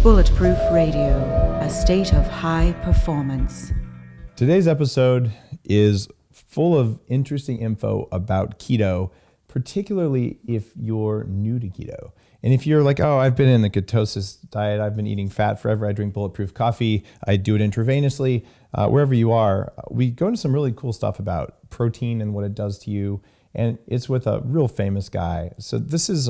Bulletproof Radio, a state of high performance. Today's episode is full of interesting info about keto, particularly if you're new to keto. And if you're like, oh, I've been in the ketosis diet, I've been eating fat forever, I drink Bulletproof Coffee, I do it intravenously, wherever you are, we go into some really cool stuff about protein and what it does to you. And it's with a real famous guy. So this is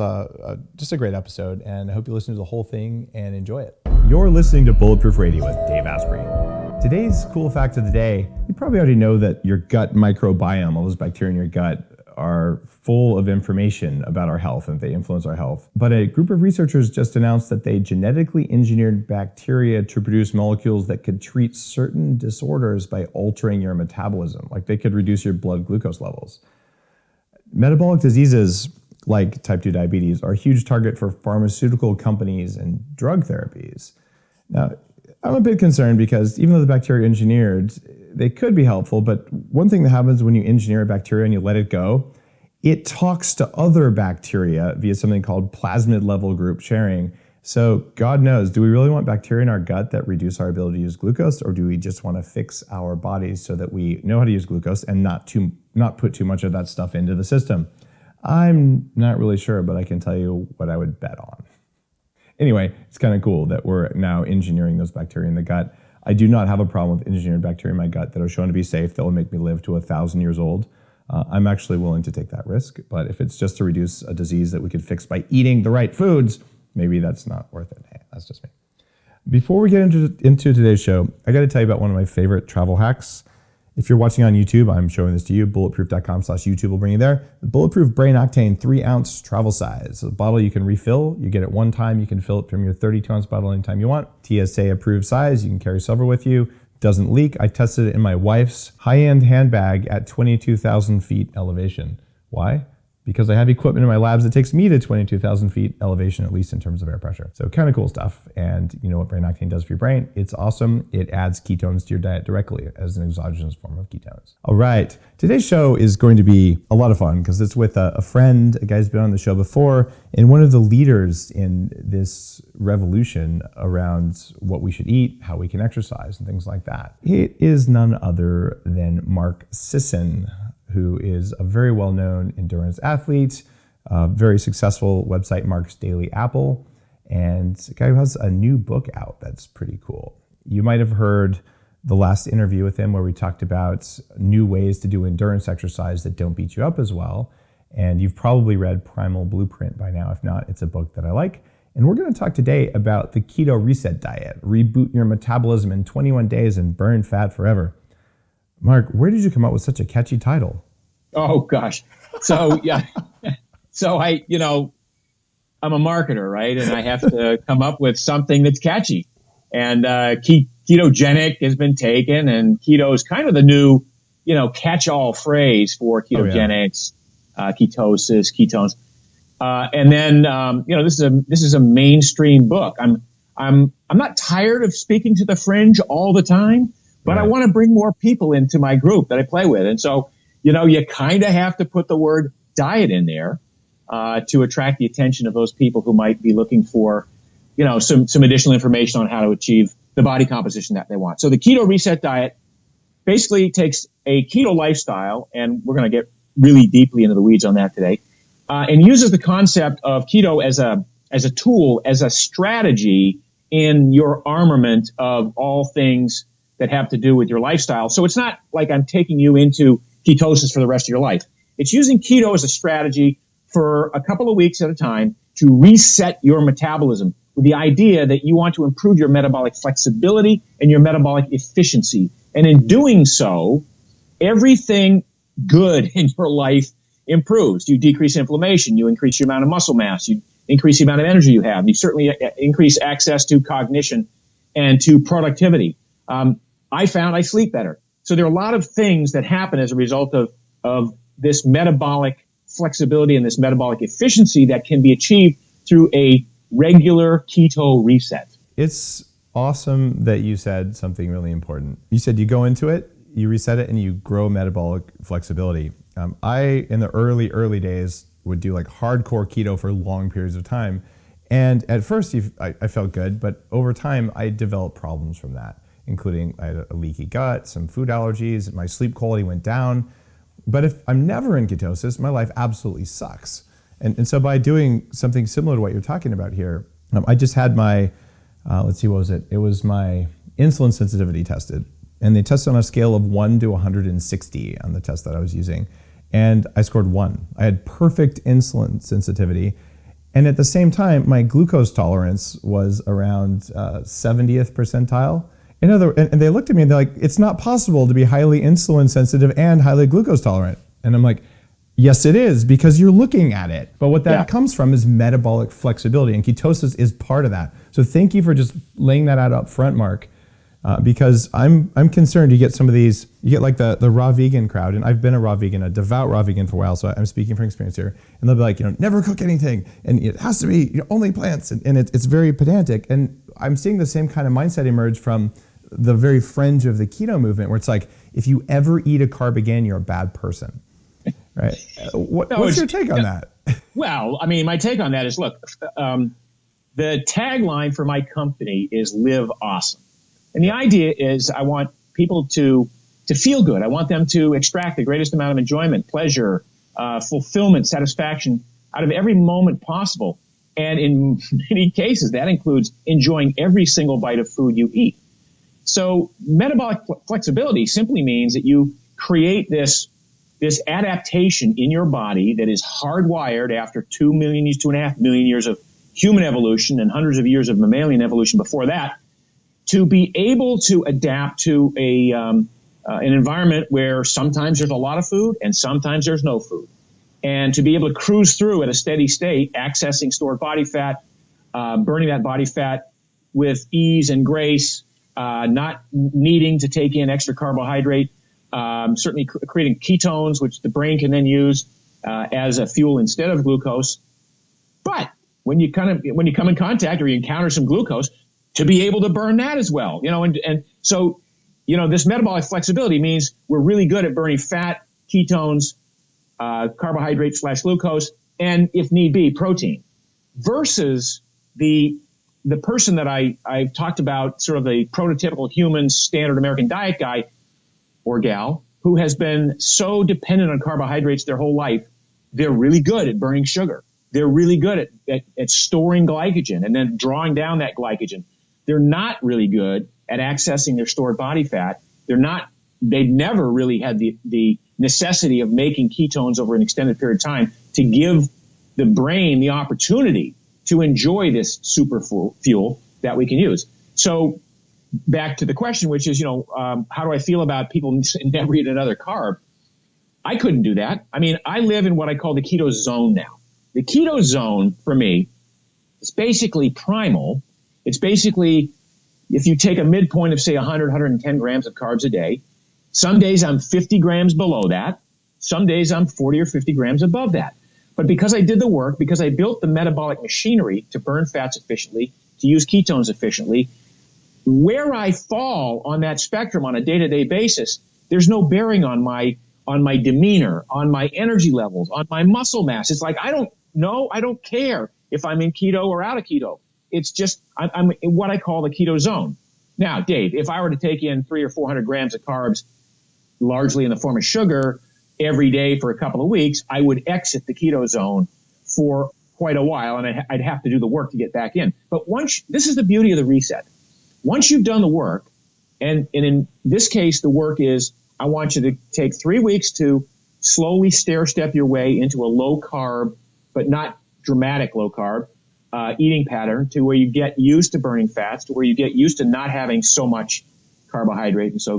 just a great episode, and I hope you listen to the whole thing and enjoy it. You're listening to Bulletproof Radio with Dave Asprey. Today's cool fact of the day, you probably already know that your gut microbiome, all those bacteria in your gut, are full of information about our health and they influence our health. But a group of researchers just announced that they genetically engineered bacteria to produce molecules that could treat certain disorders by altering your metabolism. Like they could reduce your blood glucose levels. Metabolic diseases like type 2 diabetes are a huge target for pharmaceutical companies and drug therapies. Now, I'm a bit concerned because even though the bacteria are engineered, they could be helpful, but one thing that happens when you engineer a bacteria and you let it go, it talks to other bacteria via something called plasmid level group sharing. So God knows, do we really want bacteria in our gut that reduce our ability to use glucose, or do we just want to fix our bodies so that we know how to use glucose and not put too much of that stuff into the system? I'm not really sure, but I can tell you what I would bet on. Anyway, it's kind of cool that we're now engineering those bacteria in the gut. I do not have a problem with engineered bacteria in my gut that are shown to be safe, that will make me live to 1,000 years old. I'm actually willing to take that risk, but if it's just to reduce a disease that we could fix by eating the right foods, maybe that's not worth it. Hey, that's just me. Before we get into today's show, I got to tell you about one of my favorite travel hacks. If you're watching on YouTube, I'm showing this to you. Bulletproof.com/YouTube will bring you there. The Bulletproof Brain Octane 3-ounce travel size. A bottle you can refill. You get it one time. You can fill it from your 32-ounce bottle anytime you want. TSA approved size. You can carry several with you. Doesn't leak. I tested it in my wife's high-end handbag at 22,000 feet elevation. Why? Because I have equipment in my labs that takes me to 22,000 feet elevation, at least in terms of air pressure. So kind of cool stuff. And you know what Brain Octane does for your brain? It's awesome. It adds ketones to your diet directly as an exogenous form of ketones. All right. Today's show is going to be a lot of fun because it's with a friend, a guy who's been on the show before, and one of the leaders in this revolution around what we should eat, how we can exercise, and things like that. It is none other than Mark Sisson, who is a very well-known endurance athlete, a very successful website, Mark's Daily Apple, and a guy who has a new book out that's pretty cool. You might have heard the last interview with him where we talked about new ways to do endurance exercise that don't beat you up as well. And you've probably read Primal Blueprint by now. If not, it's a book that I like. And we're going to talk today about the Keto Reset Diet, reboot your metabolism in 21 days and burn fat forever. Mark, where did you come up with such a catchy title? Oh, gosh. So, yeah. So I'm a marketer, right? And I have to come up with something that's catchy. And ketogenic has been taken, and keto is kind of the new, catch-all phrase for ketogenics, ketosis, ketones. And then, this is a mainstream book. I'm not tired of speaking to the fringe all the time, but right. I want to bring more people into my group that I play with. And so, you kind of have to put the word diet in there to attract the attention of those people who might be looking for, some additional information on how to achieve the body composition that they want. So the Keto Reset Diet basically takes a keto lifestyle, and we're going to get really deeply into the weeds on that today, and uses the concept of keto as a tool, as a strategy in your armament of all things that have to do with your lifestyle. So it's not like I'm taking you into ketosis for the rest of your life. It's using keto as a strategy for a couple of weeks at a time to reset your metabolism with the idea that you want to improve your metabolic flexibility and your metabolic efficiency. And in doing so, everything good in your life improves. You decrease inflammation, you increase your amount of muscle mass, you increase the amount of energy you have, you certainly increase access to cognition and to productivity. I found I sleep better. So there are a lot of things that happen as a result of this metabolic flexibility and this metabolic efficiency that can be achieved through a regular keto reset. It's awesome that you said something really important. You said you go into it, you reset it, and you grow metabolic flexibility. I, in the early days, would do like hardcore keto for long periods of time. And at first I felt good, but over time I developed problems from that, including I had a leaky gut, some food allergies, my sleep quality went down. But if I'm never in ketosis, my life absolutely sucks. And so by doing something similar to what you're talking about here, I just had my, let's see, what was it? It was my insulin sensitivity tested. And they tested on a scale of 1 to 160 on the test that I was using. And I scored 1. I had perfect insulin sensitivity. And at the same time, my glucose tolerance was around 70th percentile. And they looked at me and they're like, it's not possible to be highly insulin sensitive and highly glucose tolerant. And I'm like, yes, it is, because you're looking at it. But what that comes from is metabolic flexibility, and ketosis is part of that. So thank you for just laying that out up front, Mark. Because I'm concerned you get some of these, you get like the raw vegan crowd, and I've been a raw vegan, a devout raw vegan for a while, so I'm speaking from experience here, and they'll be like, never cook anything, and it has to be only plants, and it's very pedantic, and I'm seeing the same kind of mindset emerge from the very fringe of the keto movement, where it's like, if you ever eat a carb again, you're a bad person, right? What's your take on that? Well, I mean, my take on that is, look, the tagline for my company is live awesome. And the idea is I want people to feel good. I want them to extract the greatest amount of enjoyment, pleasure, fulfillment, satisfaction out of every moment possible. And in many cases, that includes enjoying every single bite of food you eat. So metabolic flexibility simply means that you create this adaptation in your body that is hardwired after 2.5 million years of human evolution and hundreds of years of mammalian evolution before that, to be able to adapt to an environment where sometimes there's a lot of food and sometimes there's no food. And to be able to cruise through at a steady state, accessing stored body fat, burning that body fat with ease and grace, not needing to take in extra carbohydrate, certainly creating ketones, which the brain can then use as a fuel instead of glucose. But when you come in contact or you encounter some glucose, to be able to burn that as well, and so, this metabolic flexibility means we're really good at burning fat, ketones, carbohydrates / glucose, and if need be, protein, versus the person that I've talked about, sort of the prototypical human standard American diet guy or gal who has been so dependent on carbohydrates their whole life. They're really good at burning sugar. They're really good at storing glycogen and then drawing down that glycogen. They're not really good at accessing their stored body fat. They've never really had the necessity of making ketones over an extended period of time to give the brain the opportunity to enjoy this super fuel that we can use. So back to the question, which is, how do I feel about people never eat another carb? I couldn't do that. I mean, I live in what I call the keto zone now. The keto zone for me is basically primal. It's basically, if you take a midpoint of, say, 100, 110 grams of carbs a day, some days I'm 50 grams below that. Some days I'm 40 or 50 grams above that. But because I did the work, because I built the metabolic machinery to burn fats efficiently, to use ketones efficiently, where I fall on that spectrum on a day-to-day basis, there's no bearing on my demeanor, on my energy levels, on my muscle mass. It's like, I don't care if I'm in keto or out of keto. It's just, I'm in what I call the keto zone. Now, Dave, if I were to take in 300 or 400 grams of carbs, largely in the form of sugar, every day for a couple of weeks, I would exit the keto zone for quite a while, and I'd have to do the work to get back in. But this is the beauty of the reset. Once you've done the work, and in this case, the work is, I want you to take 3 weeks to slowly stair-step your way into a low-carb, but not dramatic low-carb, eating pattern to where you get used to burning fats, to where you get used to not having so much carbohydrate and so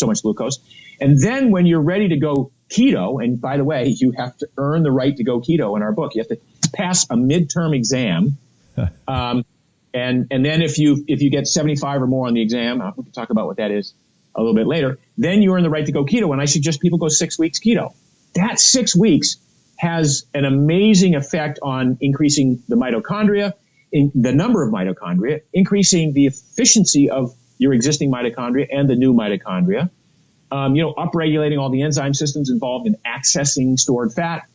much glucose. And then when you're ready to go keto, and by the way, you have to earn the right to go keto in our book. You have to pass a midterm exam. And then if you get 75 or more on the exam, we can talk about what that is a little bit later, then you earn the right to go keto. And I suggest people go 6 weeks keto. That 6 weeks has an amazing effect on increasing the mitochondria, in the number of mitochondria, increasing the efficiency of your existing mitochondria and the new mitochondria. upregulating all the enzyme systems involved in accessing stored fat.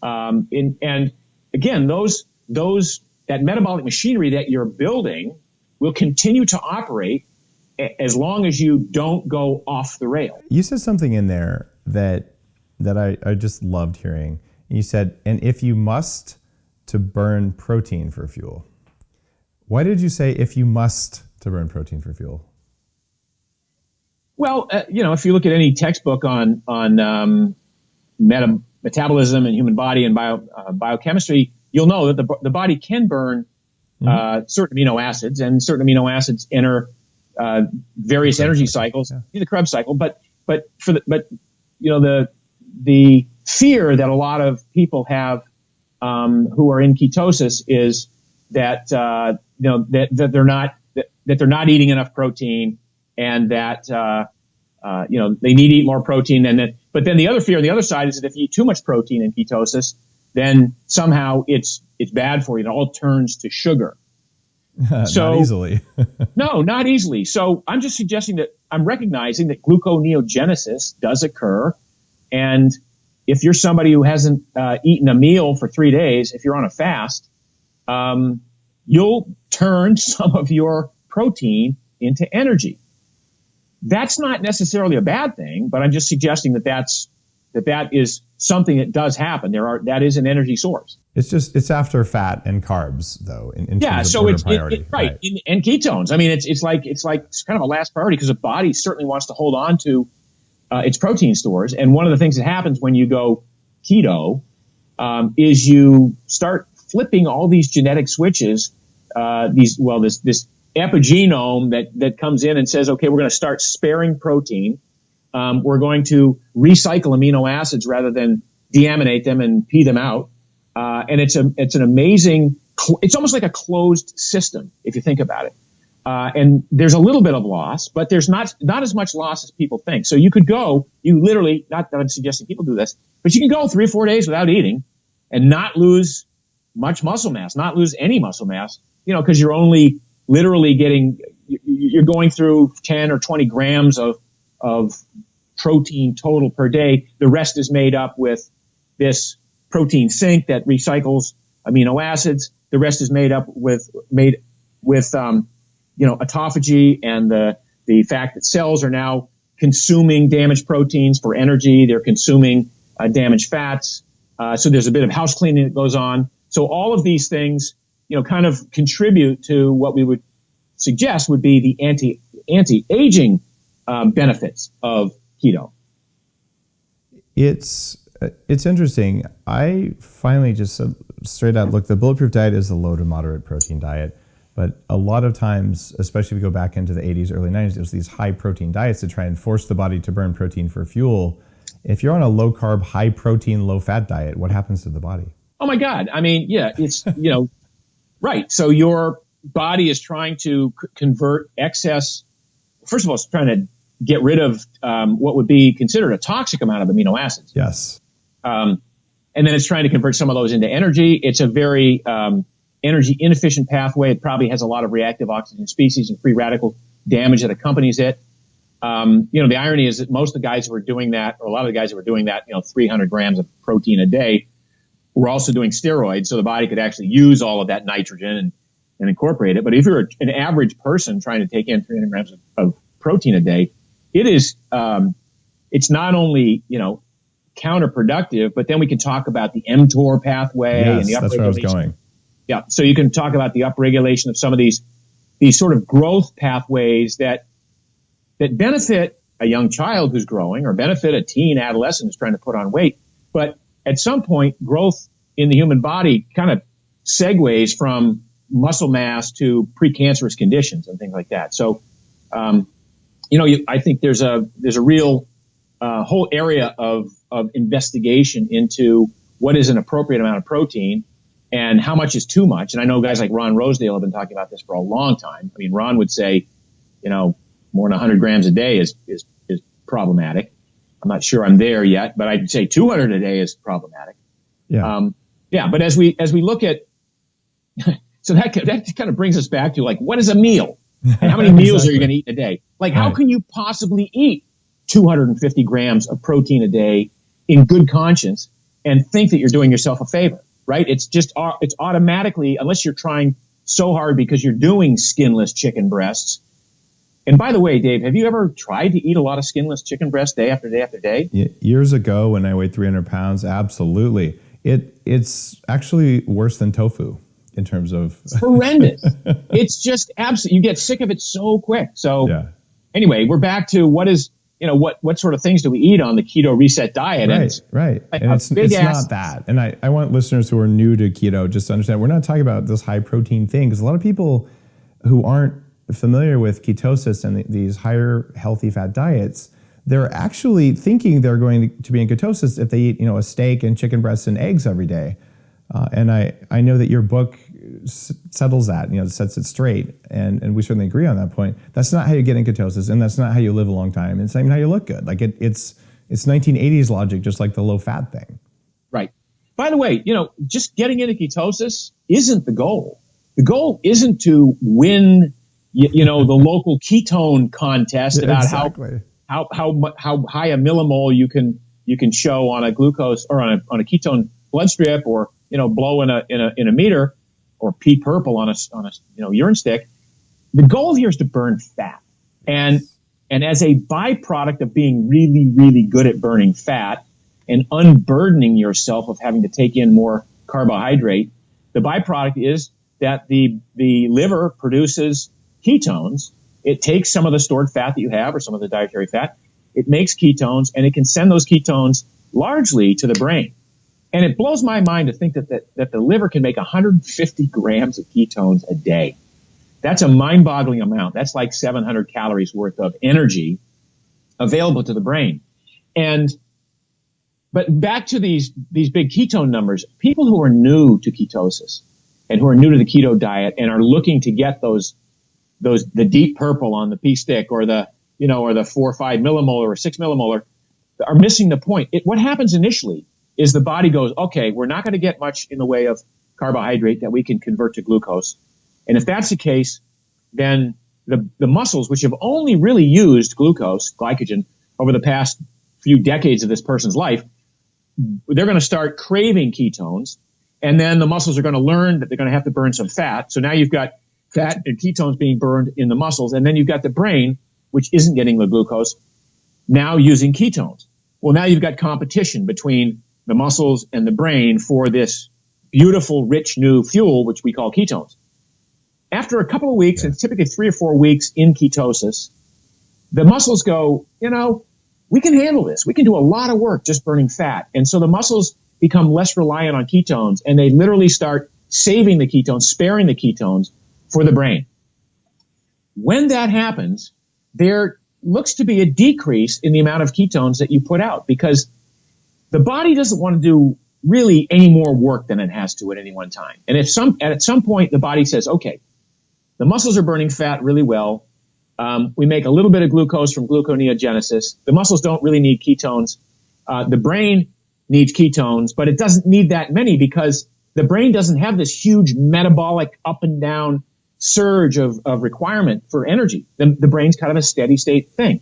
And again, that metabolic machinery that you're building will continue to operate as long as you don't go off the rail. You said something in there that I just loved hearing. You said, and if you must, to burn protein for fuel. Why did you say if you must to burn protein for fuel? Well, if you look at any textbook on metabolism and human body and biochemistry, you'll know that the body can burn certain amino acids, and certain amino acids enter various energy cycles, the Krebs cycle. But the fear that a lot of people have who are in ketosis is that that they're not eating enough protein, and that they need to eat more protein than that. But then the other fear on the other side is that if you eat too much protein in ketosis, then somehow it's bad for you. It all turns to sugar. Not easily. No, not easily. So I'm just suggesting that I'm recognizing that gluconeogenesis does occur. And if you're somebody who hasn't eaten a meal for 3 days, if you're on a fast, you'll turn some of your protein into energy. That's not necessarily a bad thing, but I'm just suggesting that is something that does happen. That is an energy source. It's after fat and carbs though. In terms of order priority. Right. And ketones. I mean, it's kind of a last priority, because the body certainly wants to hold on to its protein stores. And one of the things that happens when you go keto is you start flipping all these genetic switches. This epigenome that comes in and says, okay, we're going to start sparing protein. We're going to recycle amino acids rather than deaminate them and pee them out. And it's an amazing, it's almost like a closed system if you think about it. And there's a little bit of loss, but there's not as much loss as people think. So you literally, not that I'm suggesting people do this, but you can go 3 or 4 days without eating and not lose much muscle mass, not lose any muscle mass, because you're only literally you're going through 10 or 20 grams of protein total per day. The rest is made up with this protein sink that recycles amino acids. The rest is made with autophagy and the fact that cells are now consuming damaged proteins for energy. They're consuming damaged fats. So there's a bit of house cleaning that goes on. So all of these things, kind of contribute to what we would suggest would be the anti-aging benefits of keto. It's interesting. I finally just said straight out, look, the Bulletproof diet is a low to moderate protein diet. But a lot of times, especially if we go back into the 80s, early 90s, there's these high protein diets to try and force the body to burn protein for fuel. If you're on a low carb, high protein, low fat diet, what happens to the body? Oh my God. I mean, yeah, it's, right. So your body is trying to convert excess. First of all, it's trying to get rid of what would be considered a toxic amount of amino acids. Yes. And then it's trying to convert some of those into energy. It's a very energy inefficient pathway. It probably has a lot of reactive oxygen species and free radical damage that accompanies it. The irony is that most of the guys who were doing that, or a lot of the guys who were doing that, 300 grams of protein a day, were also doing steroids, so the body could actually use all of that nitrogen and incorporate it. But if you're an average person trying to take in 300 grams of protein a day, it is, it's not only, counterproductive, but then we can talk about the mTOR pathway and the upregulation. That's where I was going. Yeah. So you can talk about the upregulation of some of these sort of growth pathways that benefit a young child who's growing, or benefit a teen adolescent who's trying to put on weight. But at some point, growth in the human body kind of segues from muscle mass to precancerous conditions and things like that. So, I think there's a real whole area of investigation into what is an appropriate amount of protein and how much is too much. And I know guys like Ron Rosedale have been talking about this for a long time. I mean, Ron would say, more than 100 grams a day is problematic. I'm not sure I'm there yet, but I'd say 200 a day is problematic. Yeah. But as we look at, so that kind of brings us back to, like, what is a meal? And how many meals are you going to eat in a day? Like, how can you possibly eat 250 grams of protein a day in good conscience and think that you're doing yourself a favor, right? It's automatically, unless you're trying so hard because you're doing skinless chicken breasts. And by the way, Dave, have you ever tried to eat a lot of skinless chicken breasts day after day after day? Years ago when I weighed 300 pounds, absolutely. It's actually worse than tofu in terms of... It's horrendous. It's just absolutely, you get sick of it so quick. So anyway, we're back to what sort of things do we eat on the Keto Reset Diet? Right. And it's not that. And I want listeners who are new to keto just to understand, we're not talking about this high protein thing, because a lot of people who aren't familiar with ketosis and these higher healthy fat diets, they're actually thinking they're going to be in ketosis if they eat, a steak and chicken breasts and eggs every day. And I know that your book settles that, sets it straight. And we certainly agree on that point. That's not how you get in ketosis, and that's not how you live a long time. It's not even how you look good. Like it's 1980s logic, just like the low fat thing. Right. By the way, just getting into ketosis isn't the goal. The goal isn't to win, the local ketone contest about how high a millimole you can show on a glucose or on a ketone blood strip, or blow in a meter, or pee purple on a urine stick. The goal here is to burn fat, and as a byproduct of being really, really good at burning fat and unburdening yourself of having to take in more carbohydrate, the byproduct is that the liver produces ketones. It takes some of the stored fat that you have, or some of the dietary fat. It makes ketones, and it can send those ketones largely to the brain. And it blows my mind to think that the liver can make 150 grams of ketones a day. That's a mind-boggling amount. That's like 700 calories worth of energy available to the brain. But back to these big ketone numbers, people who are new to ketosis and who are new to the keto diet and are looking to get the deep purple on the pea stick, or the 4 or 5 millimolar or 6 millimolar, are missing the point. What happens initially is the body goes, okay, we're not going to get much in the way of carbohydrate that we can convert to glucose. And if that's the case, then the muscles, which have only really used glycogen, over the past few decades of this person's life, they're going to start craving ketones. And then the muscles are going to learn that they're going to have to burn some fat. So now you've got fat and ketones being burned in the muscles. And then you've got the brain, which isn't getting the glucose, now using ketones. Well, now you've got competition between the muscles and the brain for this beautiful, rich new fuel, which we call ketones. After a couple of weeks, and typically 3 or 4 weeks in ketosis, the muscles go, we can handle this. We can do a lot of work just burning fat. And so the muscles become less reliant on ketones, and they literally start saving the ketones, sparing the ketones for the brain. When that happens, there looks to be a decrease in the amount of ketones that you put out, because the body doesn't want to do really any more work than it has to at any one time. And at some point, the body says, okay, the muscles are burning fat really well. We make a little bit of glucose from gluconeogenesis. The muscles don't really need ketones. The brain needs ketones, but it doesn't need that many, because the brain doesn't have this huge metabolic up and down surge of requirement for energy. The brain's kind of a steady state thing.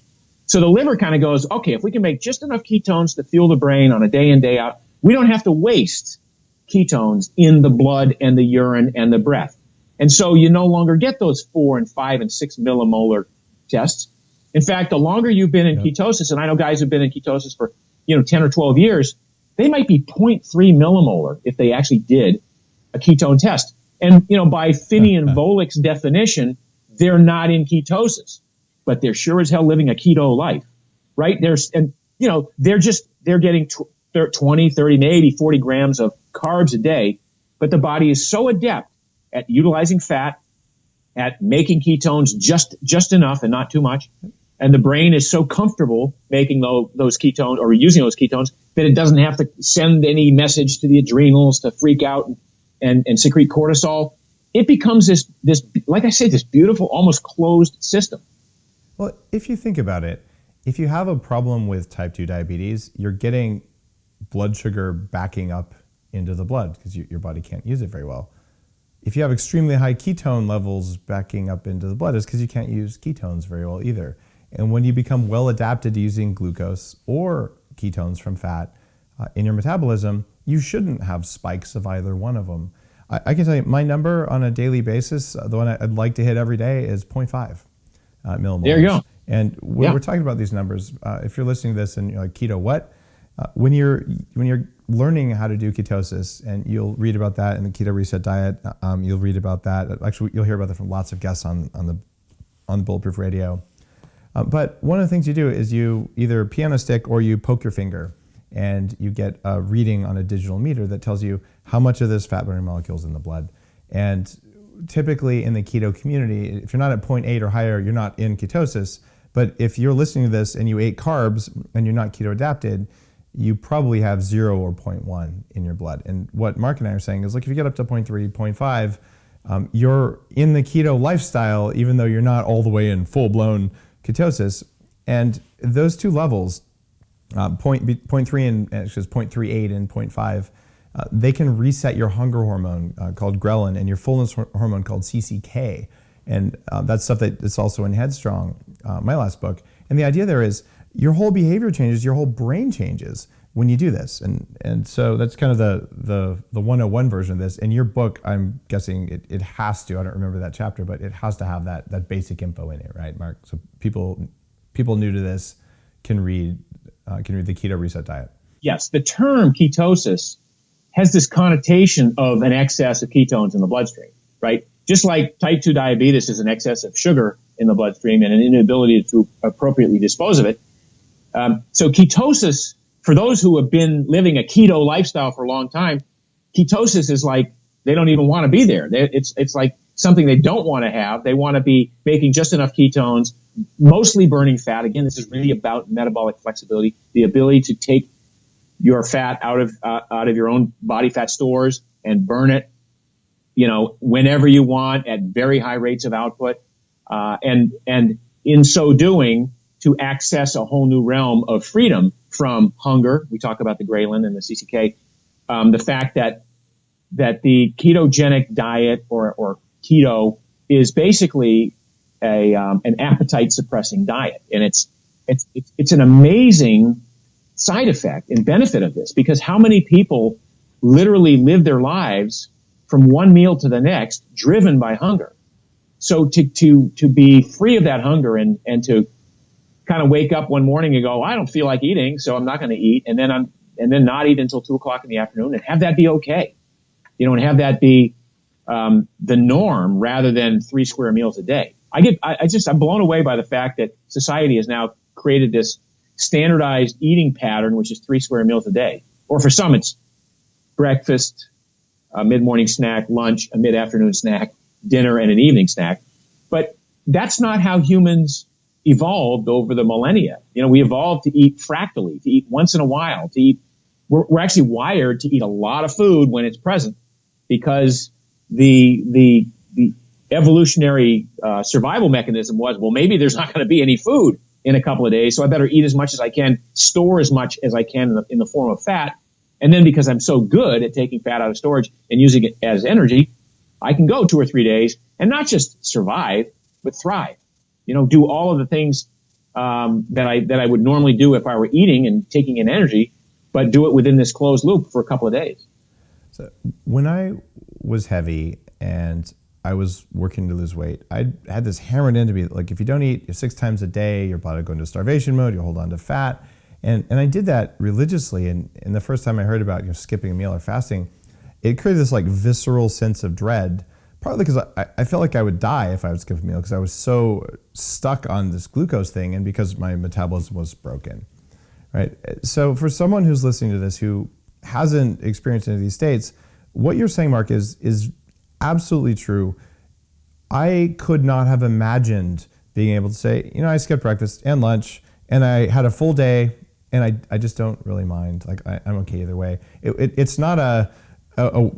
So the liver kind of goes, okay, if we can make just enough ketones to fuel the brain on a day in, day out, we don't have to waste ketones in the blood and the urine and the breath. And so you no longer get those 4 and 5 and 6 millimolar tests. In fact, the longer you've been in ketosis, and I know guys who've been in ketosis for 10 or 12 years, they might be 0.3 millimolar if they actually did a ketone test. And by Finney and Volek's definition, they're not in ketosis, but they're sure as hell living a keto life, right? They're getting 20, 30, maybe 40 grams of carbs a day, but the body is so adept at utilizing fat, at making ketones just enough and not too much. And the brain is so comfortable making those ketones, or using those ketones, that it doesn't have to send any message to the adrenals to freak out and secrete cortisol. It becomes this, like I say, this beautiful, almost closed system. Well, if you think about it, if you have a problem with type 2 diabetes, you're getting blood sugar backing up into the blood because your body can't use it very well. If you have extremely high ketone levels backing up into the blood, it's because you can't use ketones very well either. And when you become well adapted to using glucose or ketones from fat in your metabolism, you shouldn't have spikes of either one of them. I can tell you my number on a daily basis, the one I'd like to hit every day is 0.5 millimoles. There you go. And when we're talking about these numbers, if you're listening to this and you're like, keto, what? When you're learning how to do ketosis, and you'll read about that in the Keto Reset Diet, you'll read about that. Actually, you'll hear about that from lots of guests on the Bulletproof Radio. But one of the things you do is you either pee on a stick or you poke your finger, and you get a reading on a digital meter that tells you how much of this fat burning molecule is in the blood. And typically in the keto community, if you're not at 0.8 or higher, you're not in ketosis. But if you're listening to this and you ate carbs and you're not keto adapted, you probably have 0 or 0.1 in your blood. And what Mark and I are saying is, like, if you get up to 0.3, 0.5, you're in the keto lifestyle, even though you're not all the way in full-blown ketosis. And those two levels, 0.3 and actually 0.38 and 0.5, they can reset your hunger hormone called ghrelin and your fullness hormone called CCK. And that's stuff that's also in Headstrong, my last book. And the idea there is your whole behavior changes, your whole brain changes when you do this. And so that's kind of the 101 version of this. In your book, I'm guessing it has to, I don't remember that chapter, but it has to have that basic info in it, right, Mark? So people new to this can read the Keto Reset Diet. Yes, the term ketosis has this connotation of an excess of ketones in the bloodstream, right? Just like type 2 diabetes is an excess of sugar in the bloodstream and an inability to appropriately dispose of it. So ketosis, for those who have been living a keto lifestyle for a long time, ketosis is like they don't even want to be there. It's like something they don't want to have. They want to be making just enough ketones, mostly burning fat. Again, this is really about metabolic flexibility, the ability to take your fat out of your own body fat stores and burn it, whenever you want at very high rates of output, and in so doing, to access a whole new realm of freedom from hunger. We talk about the ghrelin and the CCK. The fact that the ketogenic diet or keto is basically an appetite suppressing diet, and it's an amazing side effect and benefit of this, because how many people literally live their lives from one meal to the next driven by hunger? So to be free of that hunger and to kind of wake up one morning and go, I don't feel like eating, so I'm not going to eat, and then not eat until 2:00 in the afternoon, and have that be okay, and have that be the norm rather than 3 square meals a day. I'm blown away by the fact that society has now created this standardized eating pattern, which is 3 square meals a day, or for some it's breakfast, a mid-morning snack, lunch, a mid-afternoon snack, dinner, and an evening snack. But that's not how humans evolved over the millennia. We evolved to eat fractally, to eat once in a while, to eat. We're actually wired to eat a lot of food when it's present, because the evolutionary survival mechanism was, well, maybe there's not going to be any food in a couple of days, so I better eat as much as I can, store as much as I can in the form of fat. And then because I'm so good at taking fat out of storage and using it as energy, I can go 2 or 3 days and not just survive, but thrive. Do all of the things that I would normally do if I were eating and taking in energy, but do it within this closed loop for a couple of days. So when I was heavy and I was working to lose weight, I had this hammered into me, like, if you don't eat 6 times a day, your body will go into starvation mode, you'll hold on to fat. And I did that religiously. And the first time I heard about skipping a meal or fasting, it created this like visceral sense of dread, partly because I felt like I would die if I would skip a meal, because I was so stuck on this glucose thing and because my metabolism was broken, right? So for someone who's listening to this who hasn't experienced any of these states, what you're saying, Mark, is absolutely true. I could not have imagined being able to say, I skipped breakfast and lunch and I had a full day and I just don't really mind. Like, I'm okay either way. It's not a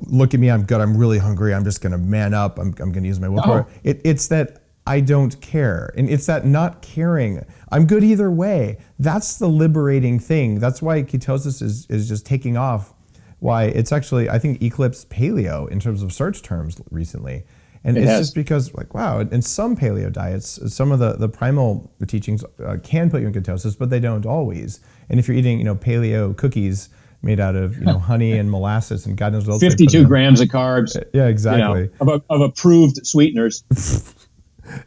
look at me, I'm good, I'm really hungry, I'm just gonna man up, I'm gonna use my willpower. No. It's that I don't care. And it's that not caring. I'm good either way. That's the liberating thing. That's why ketosis is just taking off. Why it's actually, I think, eclipsed paleo in terms of search terms recently. And it's just because, like, wow, in some paleo diets, some of the primal teachings can put you in ketosis, but they don't always. And if you're eating, paleo cookies made out of, honey and molasses and God knows what else, 52 grams of carbs. Yeah, exactly. Of approved sweeteners.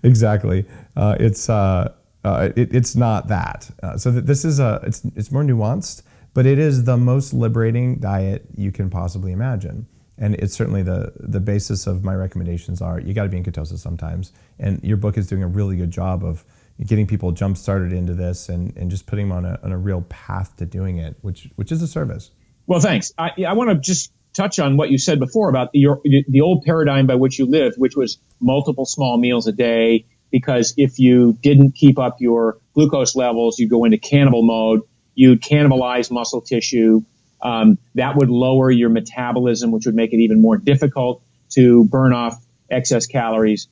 Exactly. It's not that. So this is it's more nuanced, but it is the most liberating diet you can possibly imagine. And it's certainly the basis of my recommendations are you got to be in ketosis sometimes. And your book is doing a really good job of getting people jump started into this and just putting them on a real path to doing it, which is a service. Well, thanks. I want to just touch on what you said before about the old paradigm by which you lived, which was multiple small meals a day, because if you didn't keep up your glucose levels, you go into cannibal mode, you'd cannibalize muscle tissue. That would lower your metabolism, which would make it even more difficult to burn off excess calories.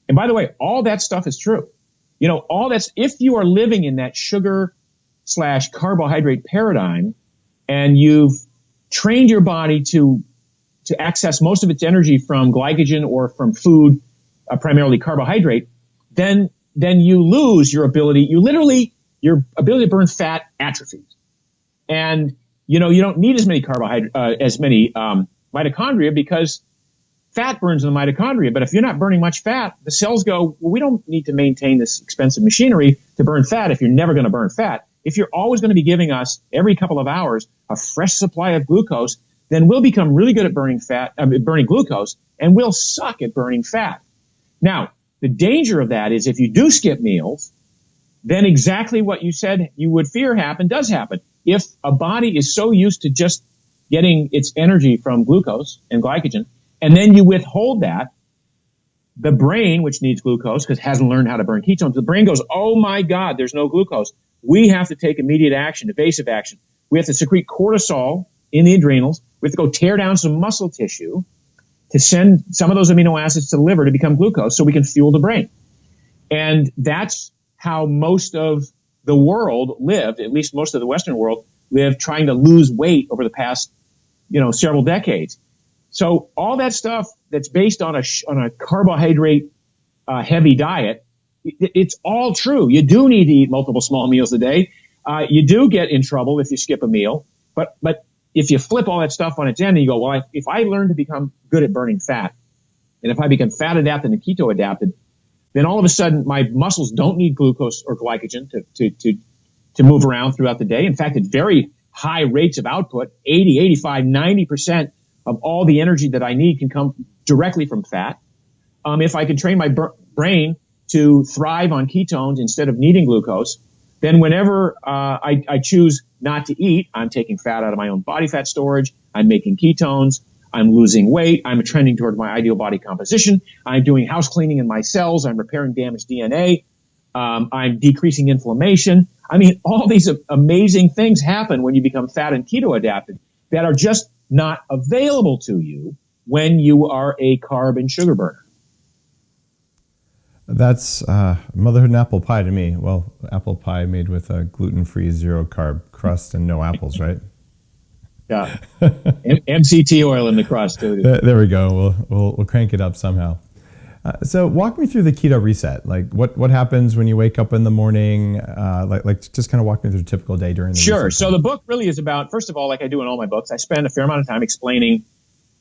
And by the way, all that stuff is true. If you are living in that sugar/carbohydrate paradigm and you've trained your body to access most of its energy from glycogen or from food, primarily carbohydrate, then you lose your ability. Your ability to burn fat atrophies. And you don't need as many mitochondria because fat burns in the mitochondria. But if you're not burning much fat, the cells go, well, we don't need to maintain this expensive machinery to burn fat if you're never going to burn fat. If you're always going to be giving us every couple of hours a fresh supply of glucose, then we'll become really good at burning glucose, and we'll suck at burning fat. Now, the danger of that is if you do skip meals, then exactly what you said you would fear does happen. If a body is so used to just getting its energy from glucose and glycogen, and then you withhold that, the brain, which needs glucose because it hasn't learned how to burn ketones, the brain goes, oh my God, there's no glucose. We have to take immediate action, evasive action. We have to secrete cortisol in the adrenals. We have to go tear down some muscle tissue to send some of those amino acids to the liver to become glucose so we can fuel the brain. And that's how most of the world lived, at least most of the Western world lived, trying to lose weight over the past, several decades. So all that stuff that's based on a carbohydrate heavy diet, it's all true. You do need to eat multiple small meals a day. You do get in trouble if you skip a meal. But if you flip all that stuff on its end and you go, well, if I learn to become good at burning fat, and if I become fat adapted and keto adapted, then all of a sudden my muscles don't need glucose or glycogen to move around throughout the day. In fact, at very high rates of output, 80, 85, 90% of all the energy that I need can come directly from fat. If I can train my brain to thrive on ketones instead of needing glucose, then whenever I choose not to eat, I'm taking fat out of my own body fat storage, I'm making ketones, I'm losing weight, I'm trending toward my ideal body composition, I'm doing house cleaning in my cells, I'm repairing damaged DNA, I'm decreasing inflammation. I mean, all these amazing things happen when you become fat and keto adapted that are just not available to you when you are a carb and sugar burner. That's motherhood and apple pie to me. Well, apple pie made with a gluten-free, zero-carb crust and no apples, right? Yeah. MCT oil in the crust, too. There we go. We'll crank it up somehow. So walk me through the keto reset. Like what happens when you wake up in the morning? Like just kind of walk me through a typical day during the Sure. reset So the book really is about, first of all, like I do in all my books, I spend a fair amount of time explaining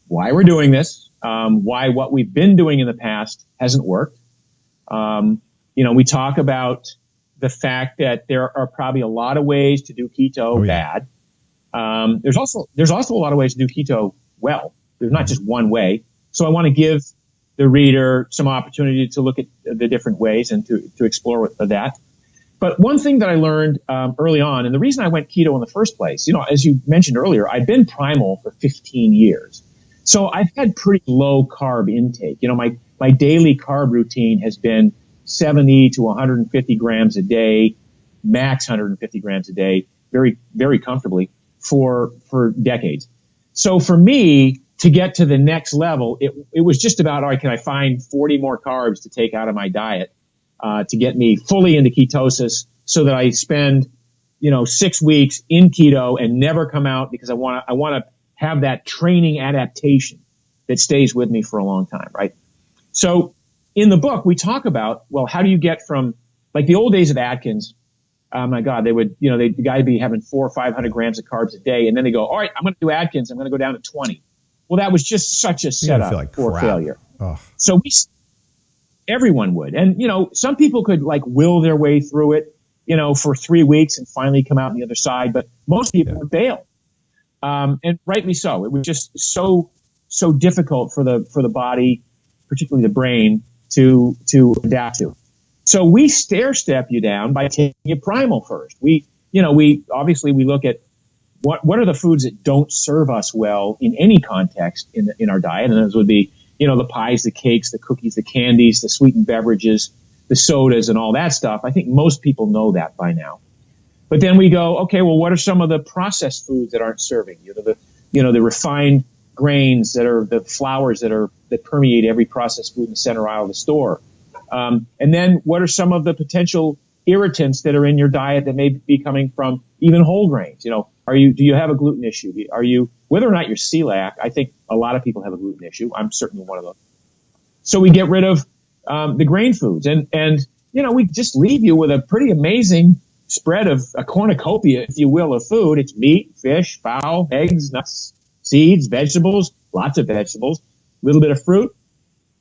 why we're doing this, why what we've been doing in the past hasn't worked. We talk about the fact that there are probably a lot of ways to do keto bad. There's also a lot of ways to do keto well. There's not just one way. So I want to give the reader some opportunity to look at the different ways and to explore that. But one thing that I learned early on, and the reason I went keto in the first place, as you mentioned earlier, I've been primal for 15 years. So I've had pretty low carb intake. My daily carb routine has been 70 to 150 grams a day, max 150 grams a day, very, very comfortably for decades. So for me to get to the next level, it was just about, all right, can I find 40 more carbs to take out of my diet to get me fully into ketosis so that I spend, 6 weeks in keto and never come out, because I want to have that training adaptation that stays with me for a long time, right? So in the book, we talk about, well, how do you get from, like the old days of Atkins, oh my God, the guy would be having 400 or 500 grams of carbs a day. And then they go, all right, I'm going to do Atkins. I'm going to go down to 20. Well, that was just such a setup for failure. Ugh. So everyone would. And, some people could like will their way through it, for 3 weeks and finally come out on the other side. But most people would bail. And rightly so. It was just so difficult for the body, particularly the brain, to adapt to. So we stair step you down by taking you primal first. We obviously look at what are the foods that don't serve us well in any context in our diet, and those would be the pies, the cakes, the cookies, the candies, the sweetened beverages, the sodas, and all that stuff. I think most people know that by now. But then we go, okay, well, what are some of the processed foods that aren't serving you? The refined grains that are the flours that permeate every processed food in the center aisle of the store. And then what are some of the potential irritants that are in your diet that may be coming from even whole grains? Do you have a gluten issue? Whether or not you're celiac, I think a lot of people have a gluten issue. I'm certainly one of those. So we get rid of the grain foods and we just leave you with a pretty amazing spread of a cornucopia, if you will, of food. It's meat, fish, fowl, eggs, nuts, seeds, vegetables, lots of vegetables, a little bit of fruit.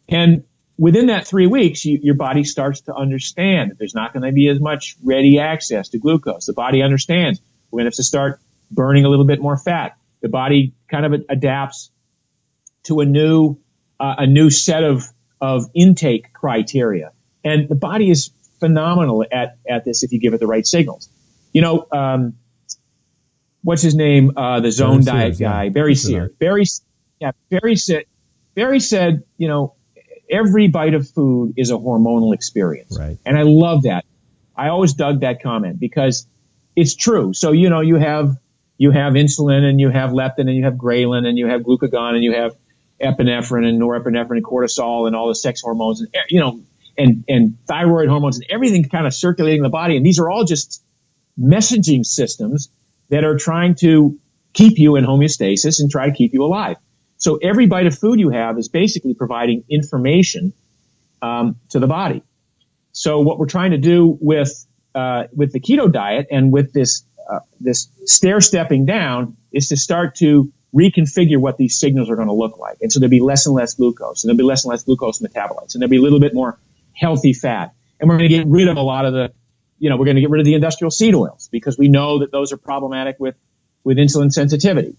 And within that 3 weeks, your body starts to understand that there's not going to be as much ready access to glucose. The body understands we're going to have to start burning a little bit more fat. The body kind of adapts to a new set of intake criteria. And the body is phenomenal at this if you give it the right signals. What's his name? The Zone Diet guy, Barry Sears. Barry said, every bite of food is a hormonal experience. Right. And I love that. I always dug that comment because it's true. So, you have insulin and you have leptin and you have ghrelin and you have glucagon and you have epinephrine and norepinephrine and cortisol and all the sex hormones and thyroid hormones and everything kind of circulating in the body. And these are all just messaging systems that are trying to keep you in homeostasis and try to keep you alive. So every bite of food you have is basically providing information to the body. So what we're trying to do with the keto diet and with this stair stepping down is to start to reconfigure what these signals are going to look like. And so there'll be less and less glucose, and there'll be less and less glucose metabolites, and there'll be a little bit more healthy fat. And we're going to get rid of a lot of we're going to get rid of the industrial seed oils because we know that those are problematic with insulin sensitivity.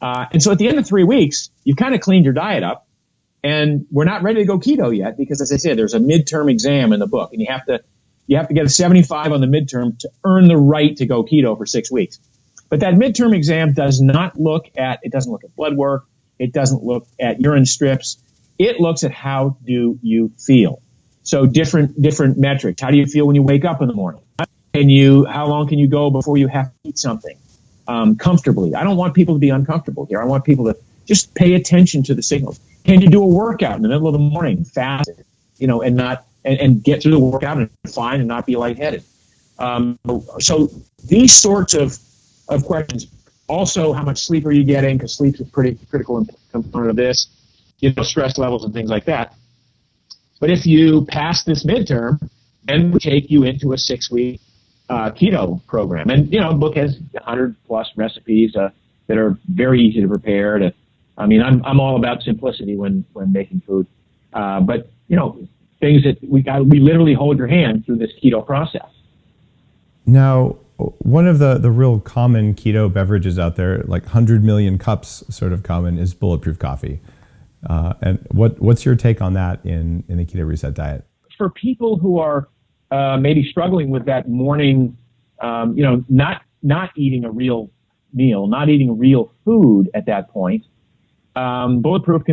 And so at the end of 3 weeks, you've kind of cleaned your diet up, and we're not ready to go keto yet because, as I said, there's a midterm exam in the book, and you have to get a 75 on the midterm to earn the right to go keto for 6 weeks. But that midterm exam doesn't look at blood work. It doesn't look at urine strips. It looks at how do you feel. So different metrics. How do you feel when you wake up in the morning? How long can you go before you have to eat something comfortably? I don't want people to be uncomfortable here. I want people to just pay attention to the signals. Can you do a workout in the middle of the morning, fast, and get through the workout and fine and not be lightheaded? So these sorts of questions. Also, how much sleep are you getting? Because sleep is a pretty critical component of this. Stress levels and things like that. But if you pass this midterm, then we take you into a 6-week keto program. And, the book has 100 plus recipes that are very easy to prepare. I'm all about simplicity when making food. But, things that we literally hold your hand through this keto process. Now, one of the real common keto beverages out there, like 100 million cups sort of common, is Bulletproof Coffee. And what's your take on that in the Keto Reset Diet? For people who are maybe struggling with that morning, not eating a real meal, not eating real food at that point, Bulletproof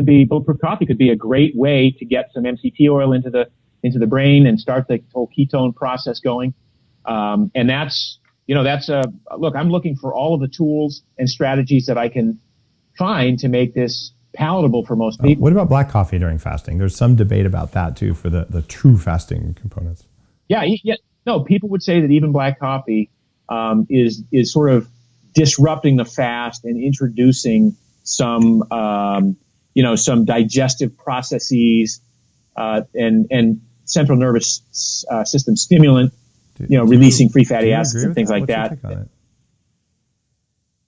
Coffee could be a great way to get some MCT oil into the brain and start the whole ketone process going. And that's look, I'm looking for all of the tools and strategies that I can find to make this palatable for most people. What about black coffee during fasting? There's some debate about that too for the true fasting components. Yeah. No, people would say that even black coffee is sort of disrupting the fast and introducing some digestive processes and central nervous system stimulant, releasing free fatty acids and things like that.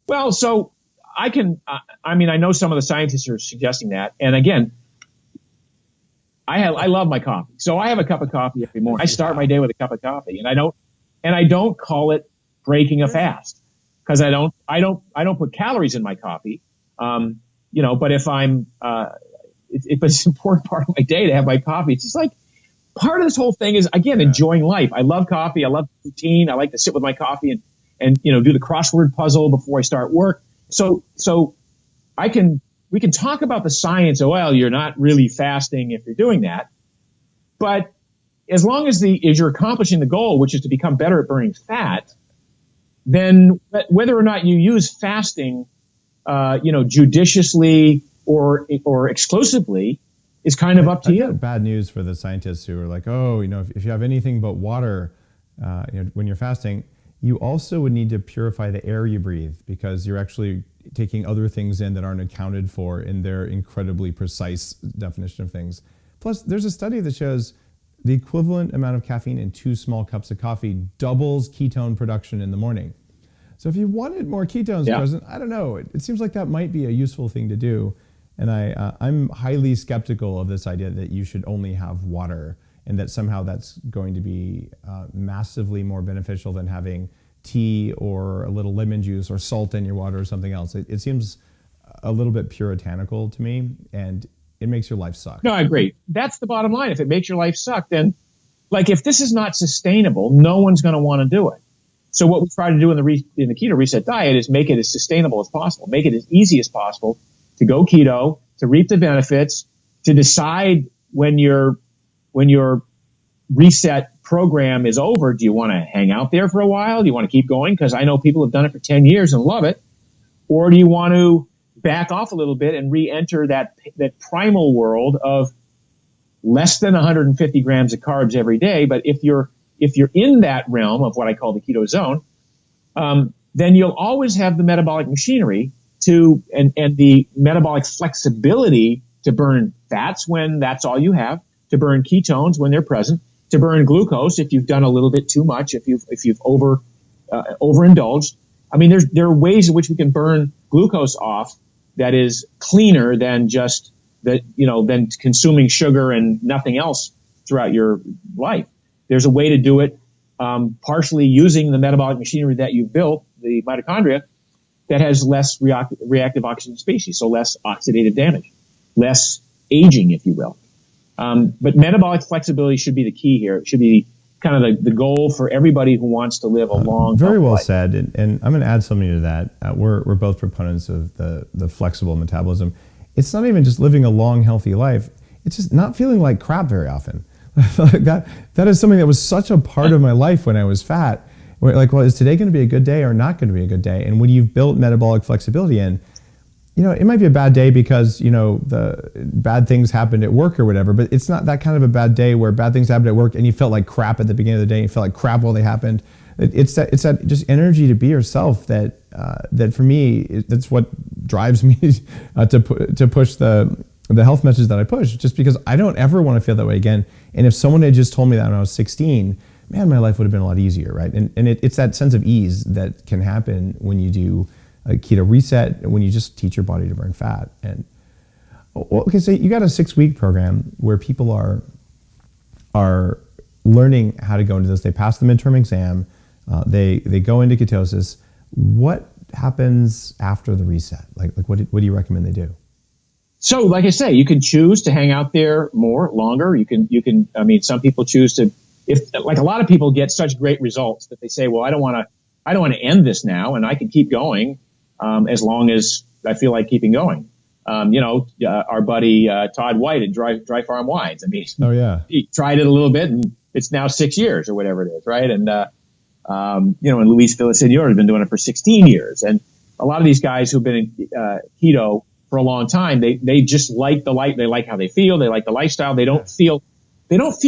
Well, so I know some of the scientists are suggesting that. And again, I love my coffee. So I have a cup of coffee every morning. I start my day with a cup of coffee, and I don't call it breaking a fast, because I don't put calories in my coffee. But if it's an important part of my day to have my coffee, it's just like part of this whole thing is, again, enjoying life. I love coffee. I love routine. I like to sit with my coffee and do the crossword puzzle before I start work. So we can talk about the science. Oh, well, you're not really fasting if you're doing that. But as long as you're accomplishing the goal, which is to become better at burning fat, then whether or not you use fasting, judiciously or exclusively is kind of up to you. Bad news for the scientists who are like, oh, if you have anything but water, when you're fasting, you also would need to purify the air you breathe, because you're actually taking other things in that aren't accounted for in their incredibly precise definition of things. Plus, there's a study that shows the equivalent amount of caffeine in 2 small cups of coffee doubles ketone production in the morning. So if you wanted more ketones present, I don't know. It seems like that might be a useful thing to do. And I'm highly skeptical of this idea that you should only have water, and that somehow that's going to be massively more beneficial than having tea or a little lemon juice or salt in your water or something else. It seems a little bit puritanical to me, and it makes your life suck. No, I agree. That's the bottom line. If it makes your life suck, then if this is not sustainable, no one's going to want to do it. So what we try to do in the Keto Reset Diet is make it as sustainable as possible, make it as easy as possible to go keto, to reap the benefits, to decide when your reset program is over. Do you want to hang out there for a while? Do you want to keep going? Because I know people have done it for 10 years and love it. Or do you want to back off a little bit and re-enter that primal world of less than 150 grams of carbs every day? But if you're in that realm of what I call the keto zone, then you'll always have the metabolic machinery and the metabolic flexibility to burn fats when that's all you have, to burn ketones when they're present, to burn glucose if you've done a little bit too much, if you've overindulged. I mean, there are ways in which we can burn glucose off that is cleaner than just than consuming sugar and nothing else throughout your life. There's a way to do it, partially using the metabolic machinery that you've built, the mitochondria, that has less reactive oxygen species, so less oxidative damage, less aging, if you will. But metabolic flexibility should be the key here. It should be kind of the goal for everybody who wants to live a long, very well life. said. And I'm going to add something to that. We're both proponents of the flexible metabolism. It's not even just living a long, healthy life. It's just not feeling like crap very often. that is something that was such a part of my life when I was fat. Is today going to be a good day or not going to be a good day? And when you've built metabolic flexibility in, it might be a bad day because, the bad things happened at work or whatever, but it's not that kind of a bad day where bad things happened at work and you felt like crap at the beginning of the day and you felt like crap while they happened. It's that just energy to be yourself that for me, that's what drives me to push the health message that I push, just because I don't ever want to feel that way again. And if someone had just told me that when I was 16, man, my life would have been a lot easier, right? And it's that sense of ease that can happen when you do a keto reset, when you just teach your body to burn fat. And okay, so you got a 6-week program where people are learning how to go into this. They pass the midterm exam, they go into ketosis. What happens after the reset? What do you recommend they do? So, like I say, you can choose to hang out there longer. You can. I mean, some people choose to. If a lot of people get such great results that they say, well, I don't want to end this now, and I can keep going as long as I feel like keeping going. Our buddy Todd White at Dry Farm Wines. I mean, oh yeah, he tried it a little bit, and it's now 6 years or whatever it is, right? And and Luis Villaseñor has been doing it for 16 years, and a lot of these guys who've been in keto for a long time, they just like the life. They like how they feel. They like the lifestyle. They don't feel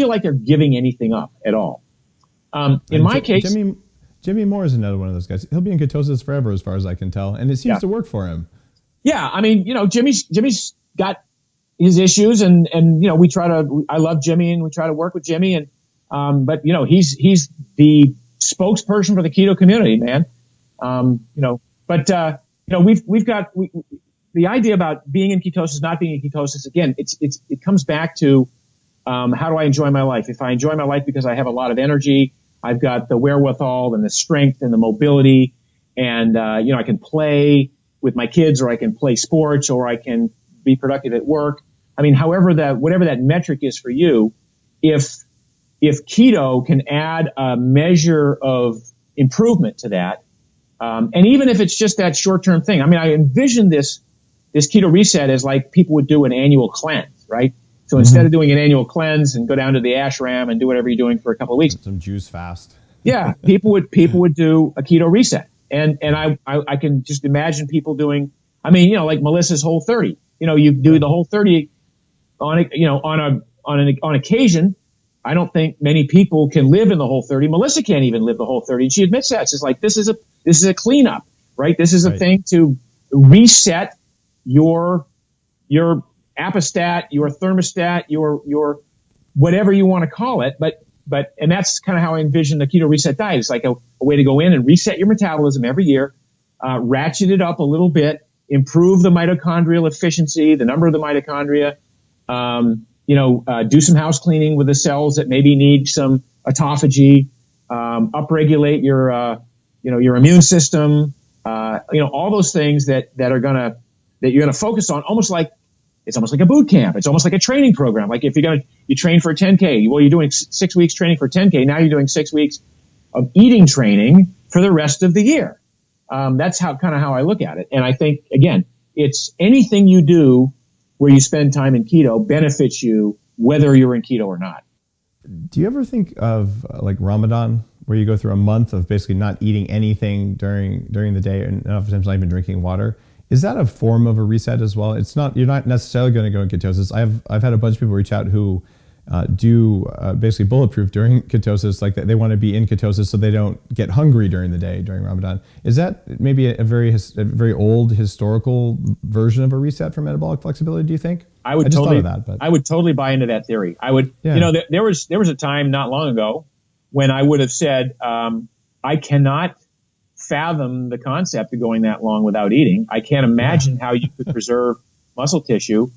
like they're giving anything up at all. In my case, Jimmy Moore is another one of those guys. He'll be in ketosis forever, as far as I can tell, and it seems to work for him. Yeah, I mean, Jimmy's got his issues, and I love Jimmy, and we try to work with Jimmy, and but he's the spokesperson for the keto community, man. We've got the idea about being in ketosis, not being in ketosis. Again, it comes back to how do I enjoy my life? If I enjoy my life because I have a lot of energy, I've got the wherewithal and the strength and the mobility, and I can play with my kids, or I can play sports, or I can be productive at work. I mean, whatever that metric is for you, if keto can add a measure of improvement to that, and even if it's just that short-term thing. I mean, I envision this keto reset as like people would do an annual cleanse, right? So instead of doing an annual cleanse and go down to the ashram and do whatever you're doing for a couple of weeks, some juice fast. Yeah, people would do a keto reset, and I can just imagine people doing. I mean, like Melissa's Whole 30. You do the Whole 30 on occasion. I don't think many people can live in the Whole 30. Melissa can't even live the Whole 30, and she admits that. It's like this is a cleanup, right? This is a thing to reset your apostat, your thermostat, your whatever you want to call it, and that's kind of how I envision the Keto Reset Diet. It's like a way to go in and reset your metabolism every year, ratchet it up a little bit, improve the mitochondrial efficiency, the number of the mitochondria, do some house cleaning with the cells that maybe need some autophagy, upregulate your immune system, all those things that you're gonna focus on, it's almost like a boot camp. It's almost like a training program. Like if you train for a 10K, well, you're doing 6 weeks training for 10K. Now you're doing 6 weeks of eating training for the rest of the year. That's how I look at it. And I think, again, it's anything you do where you spend time in keto benefits you whether you're in keto or not. Do you ever think of like Ramadan, where you go through a month of basically not eating anything during the day and oftentimes not even drinking water? Is that a form of a reset as well? You're not necessarily going to go in ketosis. I've had a bunch of people reach out who do basically Bulletproof during ketosis, like they want to be in ketosis so they don't get hungry during the day during Ramadan. Is that maybe a very old historical version of a reset for metabolic flexibility, do you think? I would totally buy into that theory. I would, there was a time not long ago when I would have said, I cannot fathom the concept of going that long without eating. I can't imagine how you could preserve muscle tissue.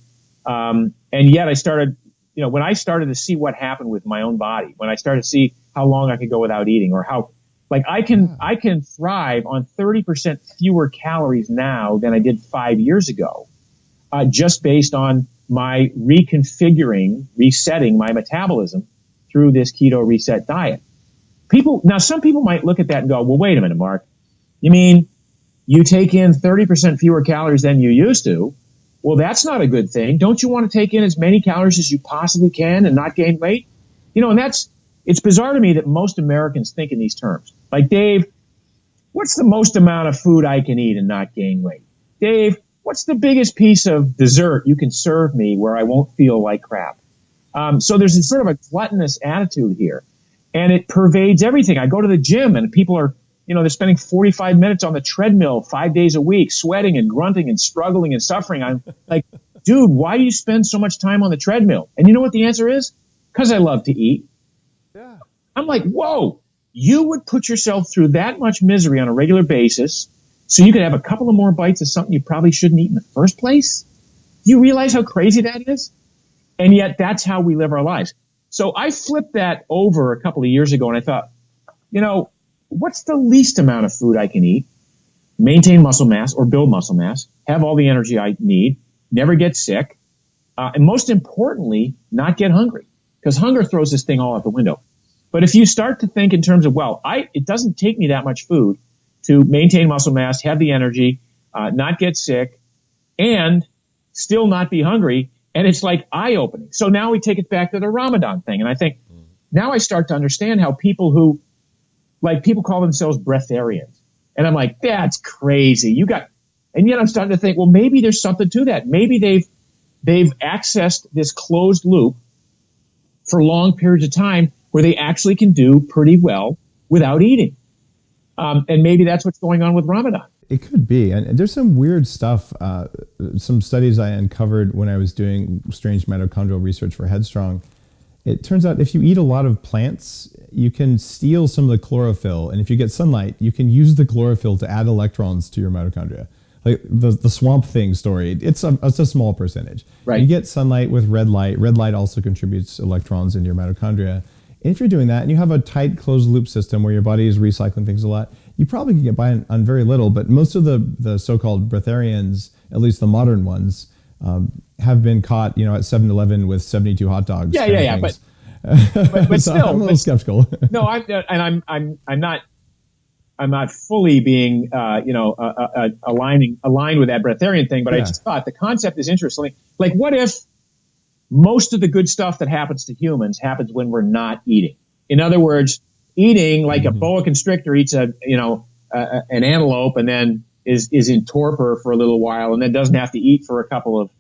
And yet I started, when I started to see what happened with my own body, when I started to see how long I could go without eating, or how, like I can thrive on 30% fewer calories now than I did 5 years ago, just based on my resetting my metabolism through this keto reset diet. Some people might look at that and go, well, wait a minute, Mark. You mean you take in 30% fewer calories than you used to? Well, that's not a good thing. Don't you want to take in as many calories as you possibly can and not gain weight? And it's bizarre to me that most Americans think in these terms. Like, Dave, what's the most amount of food I can eat and not gain weight? Dave, what's the biggest piece of dessert you can serve me where I won't feel like crap? So there's this sort of a gluttonous attitude here, and it pervades everything. I go to the gym and people are, they're spending 45 minutes on the treadmill 5 days a week, sweating and grunting and struggling and suffering. I'm like, dude, why do you spend so much time on the treadmill? And you know what the answer is? Because I love to eat. Yeah. I'm like, whoa, you would put yourself through that much misery on a regular basis so you could have a couple of more bites of something you probably shouldn't eat in the first place? Do you realize how crazy that is? And yet that's how we live our lives. So I flipped that over a couple of years ago, and I thought, what's the least amount of food I can eat, maintain muscle mass or build muscle mass, have all the energy I need, never get sick, and most importantly, not get hungry, because hunger throws this thing all out the window. But if you start to think in terms of, it doesn't take me that much food to maintain muscle mass, have the energy, not get sick, and still not be hungry, and it's like eye-opening. So now we take it back to the Ramadan thing, and I think now I start to understand how people call themselves breatharians. And I'm like, that's crazy. And yet I'm starting to think, well, maybe there's something to that. Maybe they've accessed this closed loop for long periods of time where they actually can do pretty well without eating. And maybe that's what's going on with Ramadan. It could be. And there's some weird stuff, some studies I uncovered when I was doing strange mitochondrial research for Headstrong. It turns out if you eat a lot of plants, you can steal some of the chlorophyll. And if you get sunlight, you can use the chlorophyll to add electrons to your mitochondria. Like the Swamp Thing story, it's a small percentage. Right. You get sunlight with red light. Red light also contributes electrons into your mitochondria. And if you're doing that and you have a tight closed loop system where your body is recycling things a lot, you probably can get by on very little. But most of the so-called breatharians, at least the modern ones, have been caught, at 7-Eleven with 72 hot dogs. Yeah. But so still, I'm a little skeptical. No, I'm not fully being, aligned with that breatharian thing. But I just thought the concept is interesting. Like, what if most of the good stuff that happens to humans happens when we're not eating? In other words, eating, like a boa constrictor eats an antelope and then is in torpor for a little while and then doesn't have to eat for a couple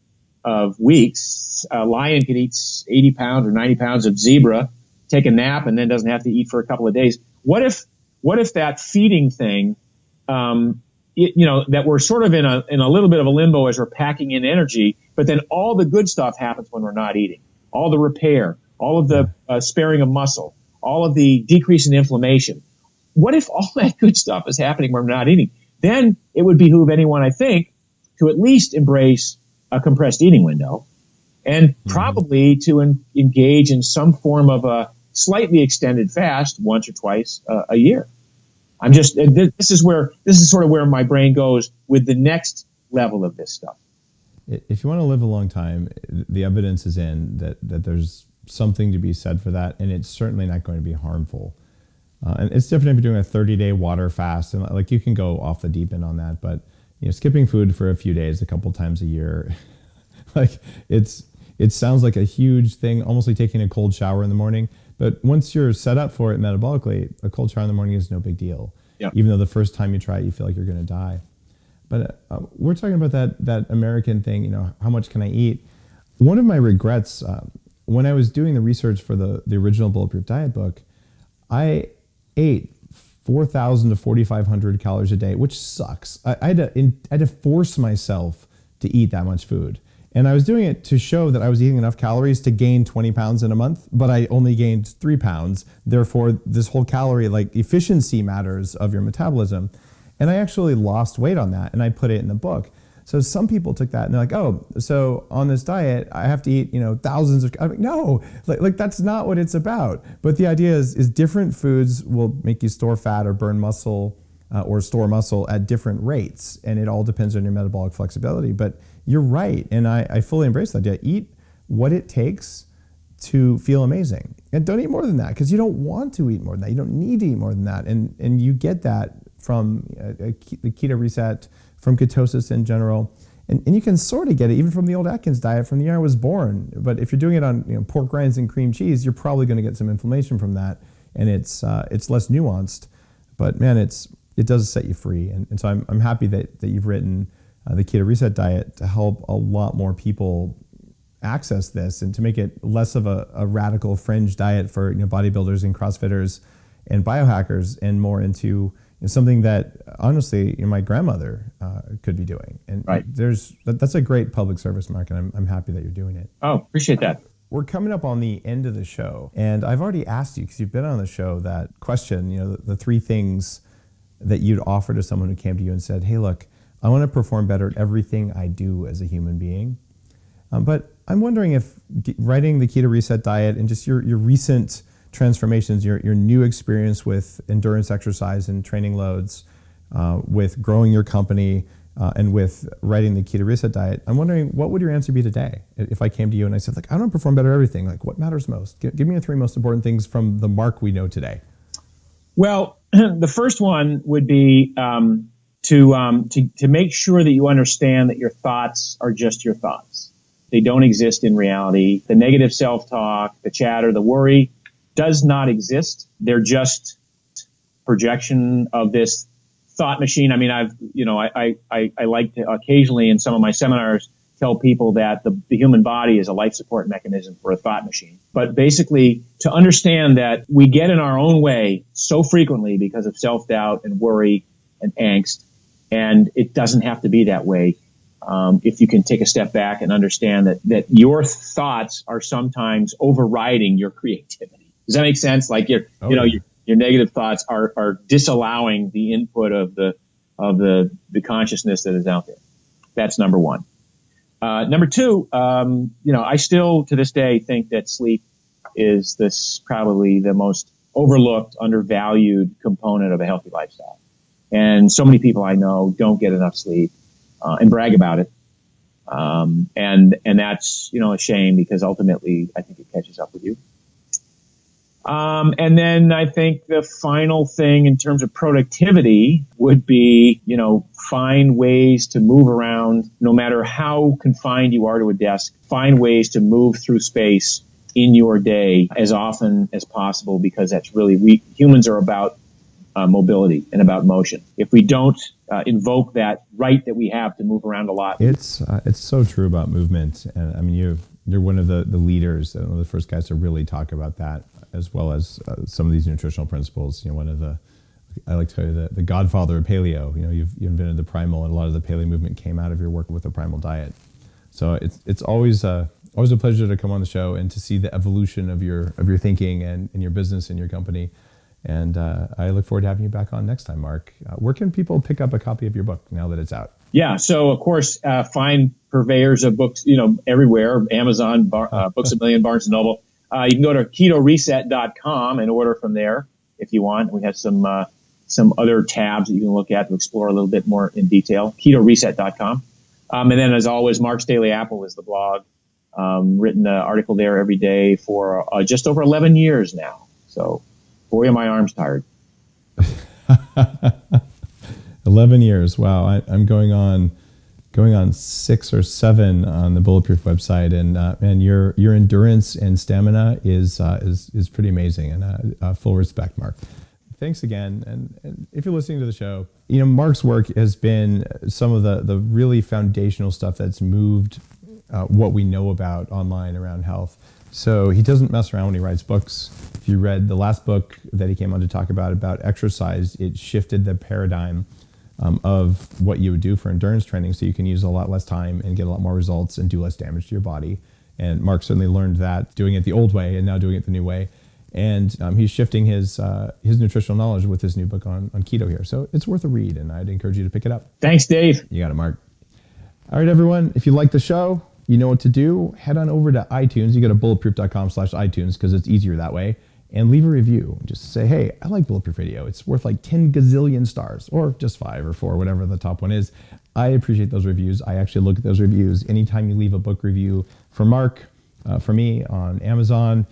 of weeks. A lion could eat 80 pounds or 90 pounds of zebra, take a nap, and then doesn't have to eat for a couple of days. What if that feeding thing, that we're sort of in a little bit of a limbo as we're packing in energy, but then all the good stuff happens when we're not eating. All the repair, all of the sparing of muscle, all of the decrease in inflammation. What if all that good stuff is happening when we're not eating? Then it would behoove anyone, I think, to at least embrace a compressed eating window and probably to engage in some form of a slightly extended fast once or twice a year. This is sort of where my brain goes with the next level of this stuff. If you want to live a long time, the evidence is in that there's something to be said for that, and it's certainly not going to be harmful. And it's different if you're doing a 30-day water fast, and like you can go off the deep end on that, but skipping food for a few days, a couple times a year, like it sounds like a huge thing, almost like taking a cold shower in the morning. But once you're set up for it metabolically, a cold shower in the morning is no big deal. Yeah. Even though the first time you try it, you feel like you're going to die. But we're talking about that American thing, how much can I eat? One of my regrets, when I was doing the research for the original Bulletproof Diet book, I ate 4,000 to 4,500 calories a day, which sucks. I had to force myself to eat that much food. And I was doing it to show that I was eating enough calories to gain 20 pounds in a month, but I only gained 3 pounds. Therefore, this whole calorie, efficiency matters of your metabolism. And I actually lost weight on that, and I put it in the book. So some people took that and they're like, oh, so on this diet, I have to eat, thousands of, I'm like, no, like that's not what it's about. But the idea is different foods will make you store fat or burn muscle or store muscle at different rates. And it all depends on your metabolic flexibility. But you're right. And I fully embrace that idea. Eat what it takes to feel amazing. And don't eat more than that, because you don't want to eat more than that. You don't need to eat more than that. And you get that from the Keto Reset, from ketosis in general. And you can sort of get it even from the old Atkins diet from the year I was born. But if you're doing it on pork rinds and cream cheese, you're probably going to get some inflammation from that. And it's less nuanced. But man, it does set you free. And so I'm happy that you've written the Keto Reset Diet to help a lot more people access this and to make it less of a radical fringe diet for bodybuilders and CrossFitters and biohackers, and more into something that honestly my grandmother could be doing. And right. That's a great public service, Mark, and I'm happy that you're doing it. Oh, appreciate that. We're coming up on the end of the show, and I've already asked you, because you've been on the show, that question, the 3 things that you'd offer to someone who came to you and said, hey, look, I want to perform better at everything I do as a human being. But I'm wondering if writing the Keto Reset Diet and just your recent transformations, your new experience with endurance exercise and training loads, with growing your company, and with writing the Keto Reset Diet, I'm wondering, what would your answer be today if I came to you and I said, I want to perform better at everything? What matters most? Give me the 3 most important things from the Mark we know today. Well, the first one would be to make sure that you understand that your thoughts are just your thoughts. They don't exist in reality. The negative self-talk, the chatter, the worry does not exist. They're just projection of this thought machine. I mean, I like to occasionally in some of my seminars tell people that the human body is a life support mechanism for a thought machine. But basically, to understand that we get in our own way so frequently because of self-doubt and worry and angst, And it doesn't have to be that way. If you can take a step back and understand that your thoughts are sometimes overriding your creativity. Does that make sense? Like your negative thoughts are disallowing the input of the consciousness that is out there. That's number one. Number two, I still to this day think that sleep is probably the most overlooked, undervalued component of a healthy lifestyle. And so many people I know don't get enough sleep, and brag about it. And that's, a shame, because ultimately I think it catches up with you. And then I think the final thing in terms of productivity would be, find ways to move around, no matter how confined you are to a desk, find ways to move through space in your day as often as possible, because that's really, humans are about mobility and about motion. If we don't invoke that right that we have to move around a lot. It's so true about movement. And I mean, you're one of the leaders, one of the first guys to really talk about that, as well as some of these nutritional principles. I like to tell you the godfather of paleo. You invented the primal, and a lot of the paleo movement came out of your work with the primal diet. So it's always a pleasure to come on the show and to see the evolution of your thinking and your business and your company. And I look forward to having you back on next time, Mark. Where can people pick up a copy of your book now that it's out? Yeah, so of course, find purveyors of books, everywhere, Amazon, Books A Million, Barnes & Noble. You can go to ketoreset.com and order from there if you want. We have some other tabs that you can look at to explore a little bit more in detail. ketoreset.com. And then, as always, Mark's Daily Apple is the blog. Written an article there every day for just over 11 years now. So, boy, are my arms tired. 11 years. Wow. I'm going on 6 or 7 on the Bulletproof website, and your endurance and stamina is pretty amazing, and full respect, Mark. Thanks again. And if you're listening to the show, Mark's work has been some of the really foundational stuff that's moved what we know about online around health. So he doesn't mess around when he writes books. If you read the last book that he came on to talk about exercise, it shifted the paradigm of what you would do for endurance training, so you can use a lot less time and get a lot more results and do less damage to your body. And Mark certainly learned that doing it the old way and now doing it the new way. And he's shifting his nutritional knowledge with his new book on keto here. So it's worth a read, and I'd encourage you to pick it up. Thanks, Dave. You got it, Mark. All right, everyone. If you like the show, you know what to do. Head on over to iTunes. You go to bulletproof.com/iTunes because it's easier that way. And leave a review. Just say, hey, I like Bulletproof Radio. It's worth like 10 gazillion stars, or just 5 or 4, whatever the top one is. I appreciate those reviews. I actually look at those reviews. Anytime you leave a book review for Mark, for me on Amazon,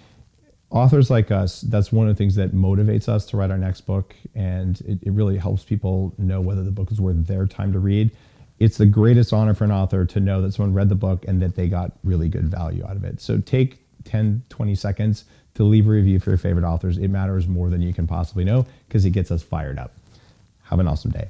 authors like us, that's one of the things that motivates us to write our next book. And it really helps people know whether the book is worth their time to read. It's the greatest honor for an author to know that someone read the book and that they got really good value out of it. So take 10, 20 seconds to leave a review for your favorite authors. It matters more than you can possibly know, because it gets us fired up. Have an awesome day.